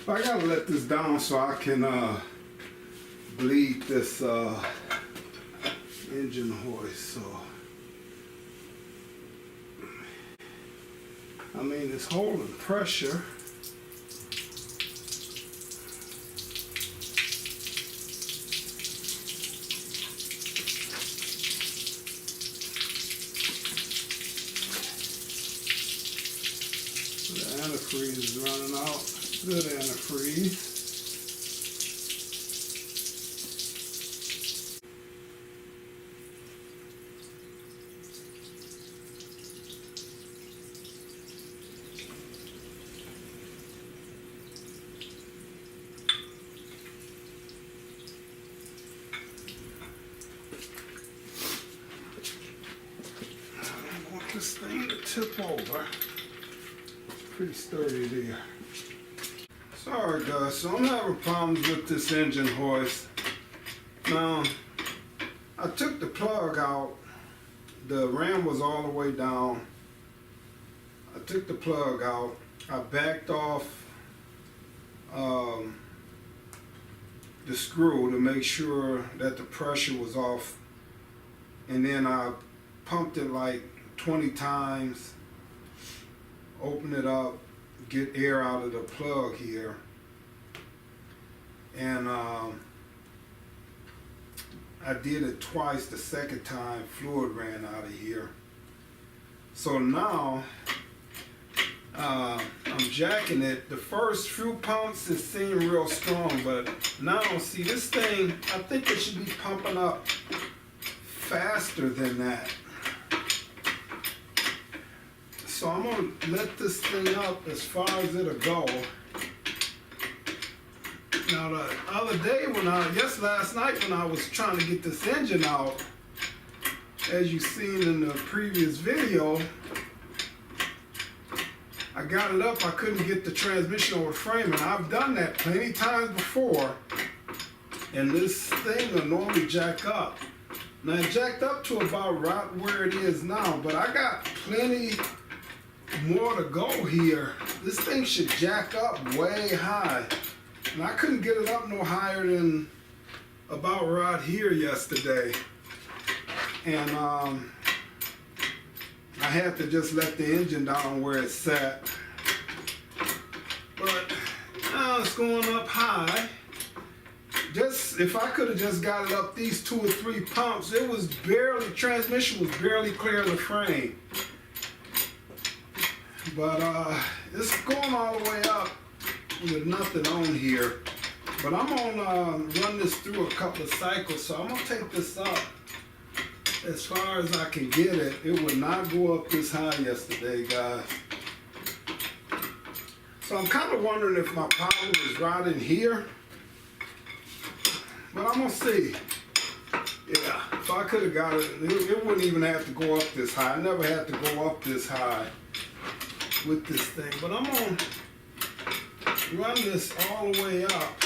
I gotta let this down so I can bleed this engine hoist. So I mean, it's holding pressure. The antifreeze is running out. Good antifreeze. I don't want this thing to tip over. Pretty sturdy there. Sorry guys, so I'm having problems with this engine hoist. Now, I took the plug out. The ram was all the way down. I took the plug out. I backed off the screw to make sure that the pressure was off. And then I pumped it like 20 times. Open it up, get air out of the plug here, and I did it twice. The second time fluid ran out of here. So now I'm jacking it. The first few pumps it seemed real strong, but now see this thing, I think it should be pumping up faster than that. So I'm gonna let this thing up as far as it'll go. Now the other day last night when I was trying to get this engine out, as you seen in the previous video, I got it up, I couldn't get the transmission over the frame, and I've done that plenty times before, and this thing will normally jack up. Now it jacked up to about right where it is now, but I got plenty more to go here. This thing should jack up way high, and I couldn't get it up no higher than about right here yesterday, and I had to just let the engine down where it's sat. But now it's going up high. Just if I could have just got it up these 2 or 3 pumps, it was barely, transmission was barely clear of the frame. But it's going all the way up with nothing on here. But I'm gonna run this through a couple of cycles, so I'm gonna take this up as far as I can get it. It would not go up this high yesterday, guys. So I'm kind of wondering if my problem is right in here. But I'm gonna see. Yeah, if I could have got it, it wouldn't even have to go up this high. I never had to go up this high with this thing, but I'm gonna run this all the way up,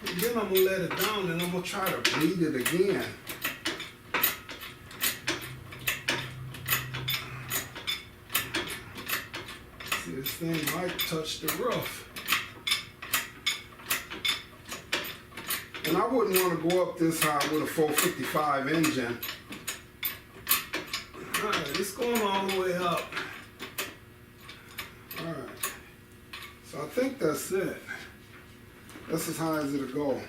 and then I'm gonna let it down, and I'm gonna try to bleed it again. See, this thing might touch the roof, and I wouldn't want to go up this high with a 455 engine. All right, it's going all the way up. Alright, so I think that's it. That's as high as it'll go.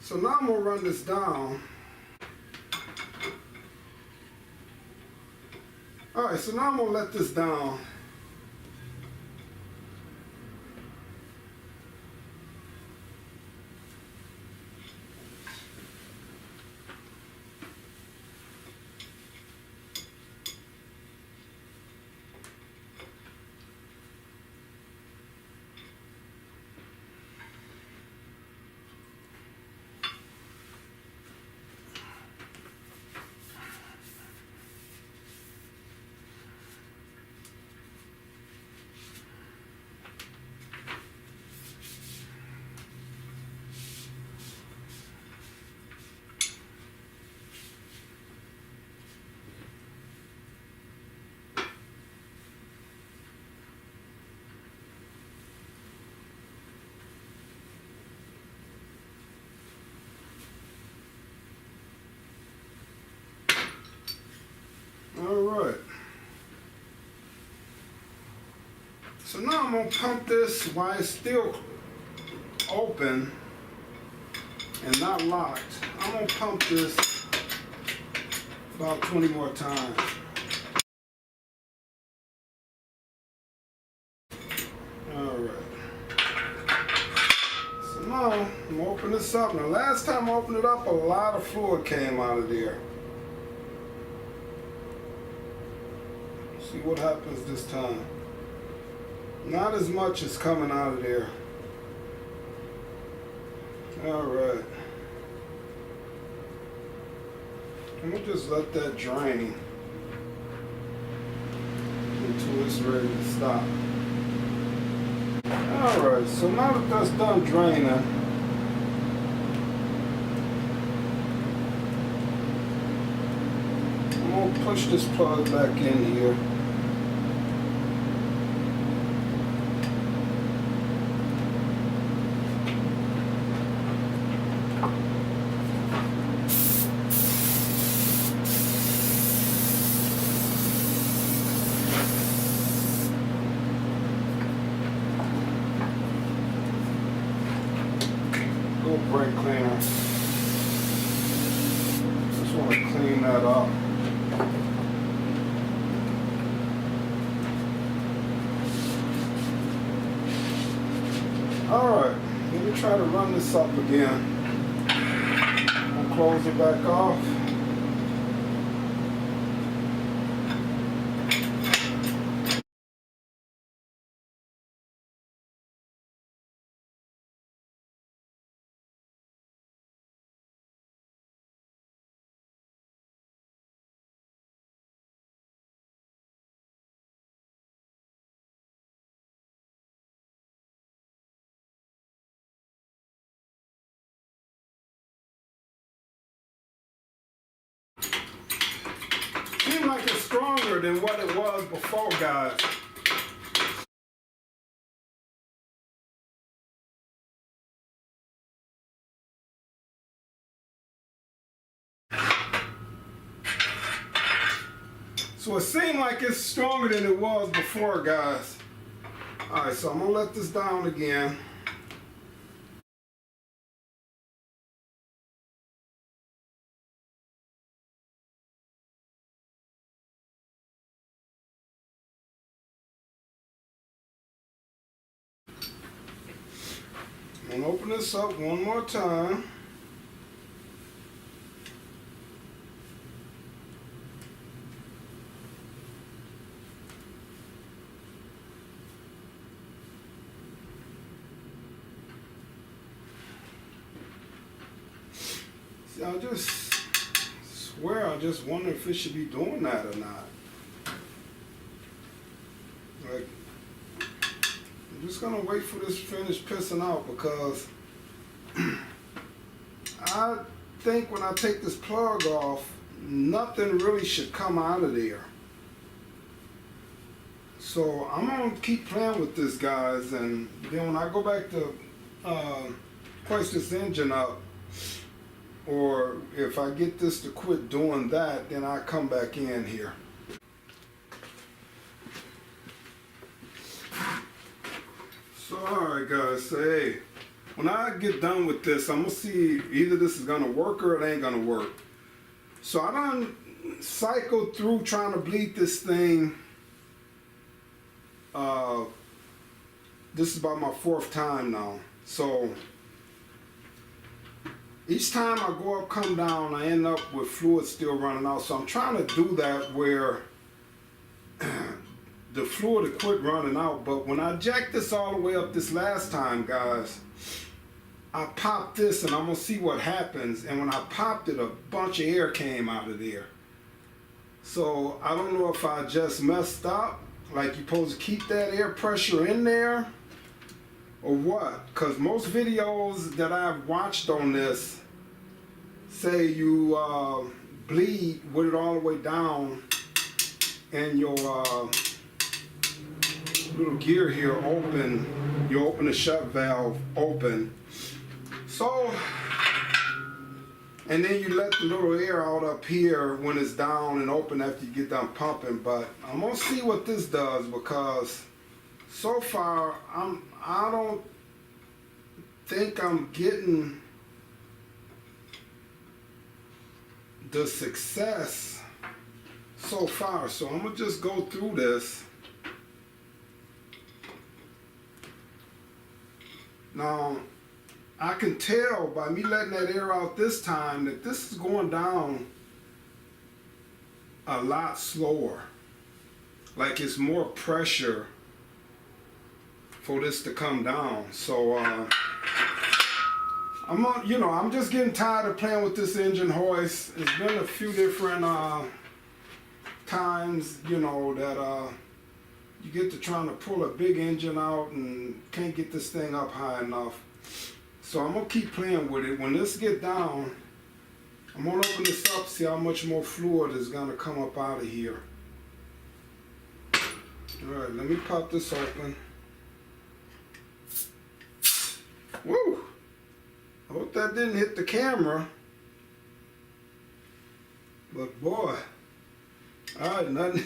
So now I'm going to run this down. Alright, so now I'm going to let this down. Alright. So now I'm going to pump this while it's still open and not locked. I'm going to pump this about 20 more times. Alright. So now I'm going to open this up. Now last time I opened it up, a lot of fluid came out of there. See what happens this time. Not as much is coming out of there. Alright. I'm going to just let that drain until it's ready to stop. Alright, so now that that's done draining, I'm going to push this plug back in here. Brake cleaner. Just want to clean that up. Alright, let me try to run this up again. I'll close it back off. Seems like it's stronger than what it was before, guys. So it seemed like it's stronger than it was before, guys. Alright, so I'm going to let this down again. I'm going to open this up one more time. See, I just swear, I just wonder if it should be doing that or not. Like, I'm just gonna wait for this to finish pissing out because I think when I take this plug off, nothing really should come out of there. So I'm gonna keep playing with this, guys, and then when I go back to hoist this engine up, or if I get this to quit doing that, then I come back in here. So alright guys, so hey, when I get done with this, I'm gonna see either this is gonna work or it ain't gonna work. So I done cycled through trying to bleed this thing. This is about my 4th time now. So each time I go up, come down, I end up with fluid still running out. So I'm trying to do that where the fluid will quit running out. But when I jacked this all the way up this last time, guys, I popped this and I'm gonna see what happens. And when I popped it, a bunch of air came out of there. So I don't know if I just messed up, like you're supposed to keep that air pressure in there, or what. Because most videos that I've watched on this say you bleed with it all the way down and your little gear here open, you open the shut valve open. So And then you let the little air out up here when it's down and open after you get done pumping. But I'm gonna see what this does, because so far I don't think I'm getting the success so far. So I'm gonna just go through this. Now, I can tell by me letting that air out this time that this is going down a lot slower. Like it's more pressure for this to come down. So I'm just getting tired of playing with this engine hoist. It's been a few different times, that you get to trying to pull a big engine out and can't get this thing up high enough. So I'm gonna keep playing with it. When this get down, I'm gonna open this up, see how much more fluid is gonna come up out of here. All right, let me pop this open. Woo! I hope that didn't hit the camera. But boy, all right, nothing.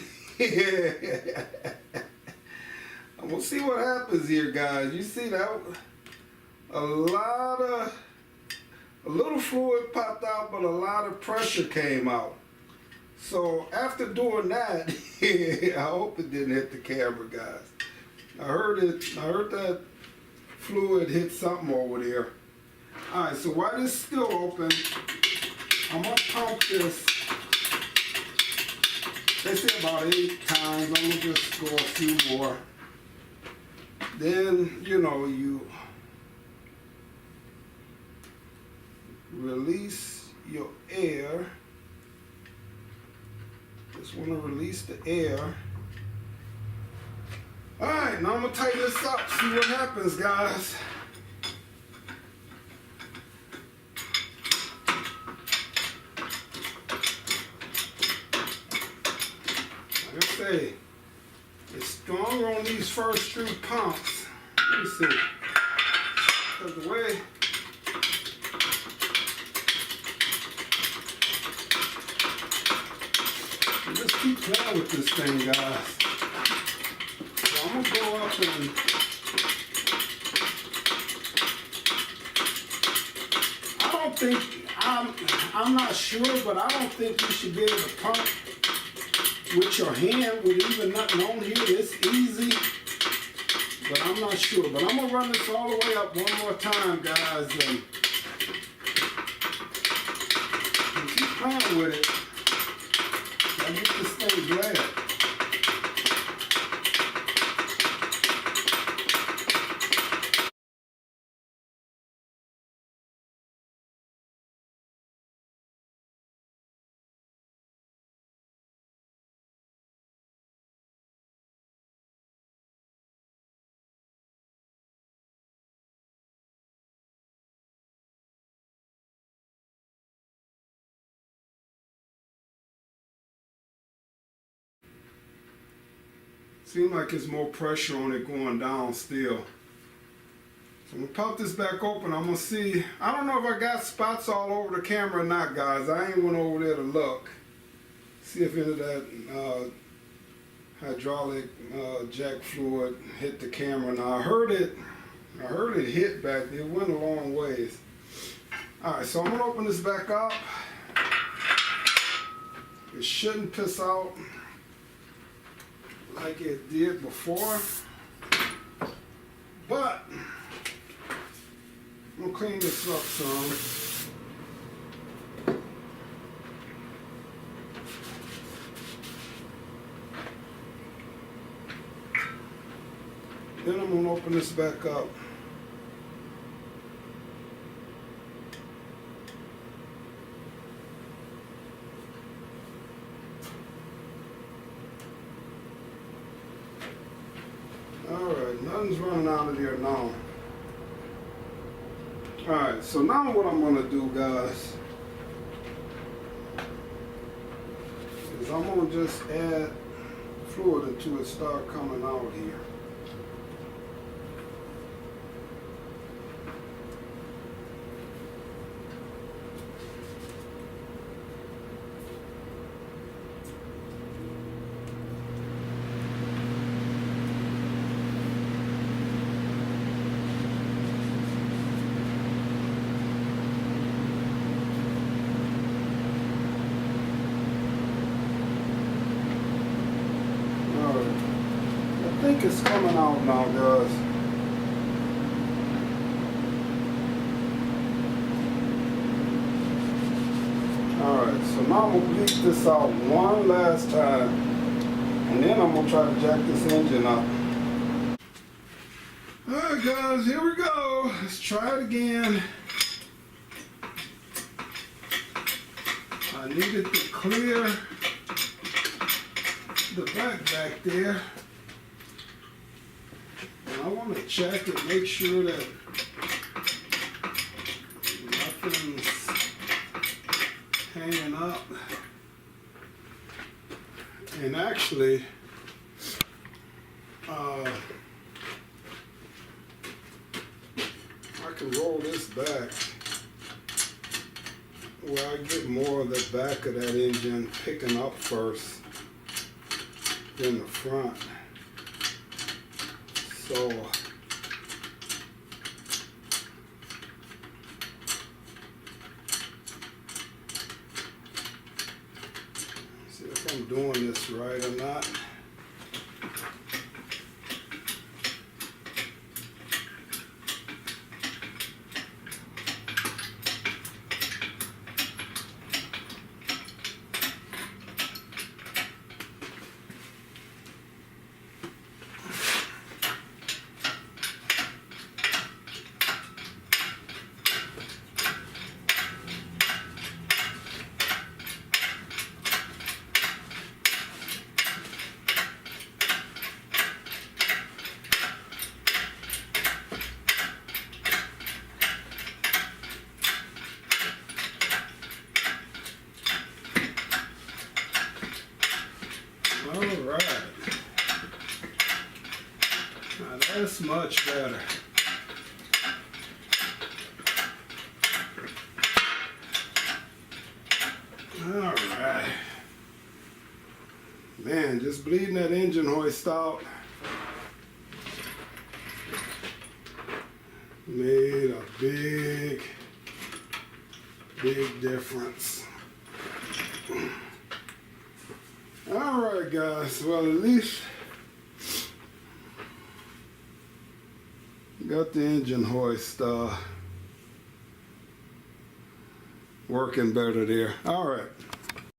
I'm gonna see what happens here, guys. You see that? A little fluid popped out, but a lot of pressure came out. So after doing that, I hope it didn't hit the camera, guys. I heard that fluid hit something over there. All right, so while this is still open, I'm gonna pump this. They say about 8 times. I'm gonna just go a few more. Then, you release your air. Just want to release the air. Alright, now I'm going to tighten this up, see what happens, guys. Like I say, it's stronger on these first 3 pumps. Let me see. Because the way just keep playing with this thing, guys. So I'm gonna go up and I don't think I'm not sure, but I don't think you should be able to pump with your hand with even nothing on here. It's easy, but I'm not sure. But I'm gonna run this all the way up one more time, guys, and keep playing with it. I get this thing glad. Seems like there's more pressure on it going down still. So I'm gonna pop this back open. I'm gonna see. I don't know if I got spots all over the camera or not, guys. I ain't went over there to look. See if any of that hydraulic jack fluid hit the camera. Now I heard it hit back there. It went a long ways. All right, so I'm gonna open this back up. It shouldn't piss out like it did before, but I'm gonna clean this up some. Then I'm gonna open this back up. Alright, nothing's running out of there now. Alright, so now what I'm going to do, guys, is I'm going to just add fluid until it starts coming out here. it's coming out now, guys. Alright, so now I'm going to bleed this out one last time, and then I'm going to try to jack this engine up. Alright guys, here we go. Let's try it again. I needed to clear the back there. And I want to check it, make sure that nothing's hanging up. And actually, I can roll this back where I get more of the back of that engine picking up first than the front. So see if I'm doing this right or not. Alright, now that's much better. Alright, man, just bleeding that engine hoist out made a big difference. Alright guys, well at least got the engine hoist working better there. Alright.